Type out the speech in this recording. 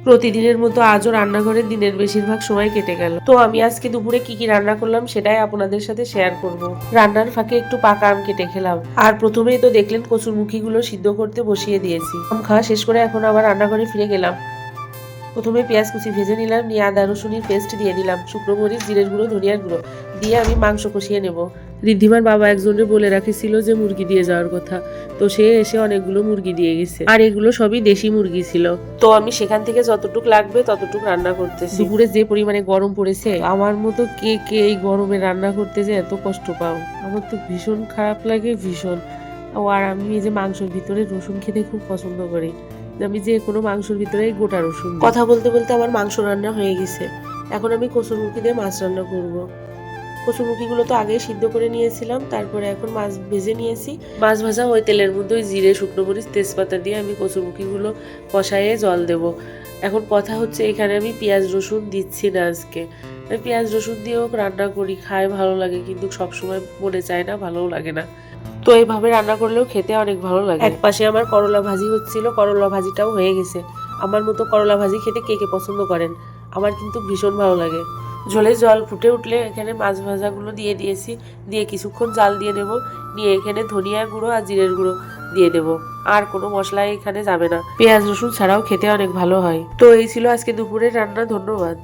প্রতিদিনের মতো আজও রান্নাঘরে দিনের বেশিরভাগ সময় কেটে গেল। তো আমি আজকে দুপুরে কি কি রান্না করলাম সেটাই আপনাদের সাথে শেয়ার করব। রান্নার ফাঁকে একটু পাকা আম কেটে খেলাম। আর প্রথমেই তো দেখলেন কচুরমুখীগুলো সিদ্ধ করতে বসিয়ে দিয়েছি। আম খাওয়া শেষ করে এখন আবার রান্নাঘরে ফিরে গেলাম। প্রথমে পেঁয়াজ কুচি ভেজে নিলাম, নিয়ে আদা রসুনের পেস্ট দিয়ে দিলাম, শুকনো মরিচ, জিরের গুঁড়ো, ধনিয়ার গুঁড়ো দিয়ে আমি মাংস কষিয়ে নেব। ঋদ্ধিমার বাবা একজনের বলে রাখিছিল যে মুরগি দিয়ে যাওয়ার কথা, তো সে এসে অনেকগুলো মুরগি দিয়ে গেছে, আর এগুলো সবই দেশি মুরগি ছিল। তো আমি সেখান থেকে যতটুক লাগবে ততটুক রান্না করতেছি। দুপুরে যে পরিমাণে গরম পড়েছে, আমার মতো কে কে এই গরমে রান্না করতে যে এত কষ্ট পাও? আমার তো ভীষণ খারাপ লাগে, ভীষণ। আর আমি এই যে মাংসের ভিতরে রসুন খেতে খুব পছন্দ করি। আমি যে কোনো মাংসের ভিতরে গোটা রসুন। কথা বলতে বলতে আমার মাংস রান্না হয়ে গেছে। এখন আমি কচুরমুখী দিয়ে মাছ রান্না করব। কচুরমুখীগুলো তো আগেই সিদ্ধ করে নিয়েছিলাম, তারপরে এখন মাছ ভেজে নিয়েছি। মাছ ভাজা ওই তেলের মধ্যে ওই জিরে, শুকনো মরিচ, তেজপাতা দিয়ে আমি কচুরমুখীগুলো কষাইয়ে জল দেব। এখন কথা হচ্ছে এখানে আমি পেঁয়াজ রসুন দিচ্ছি না আজকে। পেঁয়াজ রসুন দিয়েও রান্না করি, খায় ভালো লাগে, কিন্তু সবসময় মনে চায় না, ভালোও লাগে না। তো এইভাবে রান্না করলেও খেতে অনেক ভালো লাগে। এক পাশে আমার করলা ভাজি হচ্ছিল, করলা ভাজিটাও হয়ে গেছে। আমার মতো করলা ভাজি খেতে কে কে পছন্দ করেন? আমার কিন্তু ভীষণ ভালো লাগে। ঝোলে জল ফুটে উঠলে এখানে মাছ ভাজাগুলো দিয়ে দিয়েছি, দিয়ে কিছুক্ষণ জাল দিয়ে নেব, নিয়ে এখানে ধনিয়া গুঁড়ো আর জিরের গুঁড়ো দিয়ে দেব। আর কোনো মশলা এখানে যাবে না, পেঁয়াজ রসুন ছাড়াও খেতে অনেক ভালো হয়। তো এই ছিল আজকে দুপুরের রান্না। ধন্যবাদ।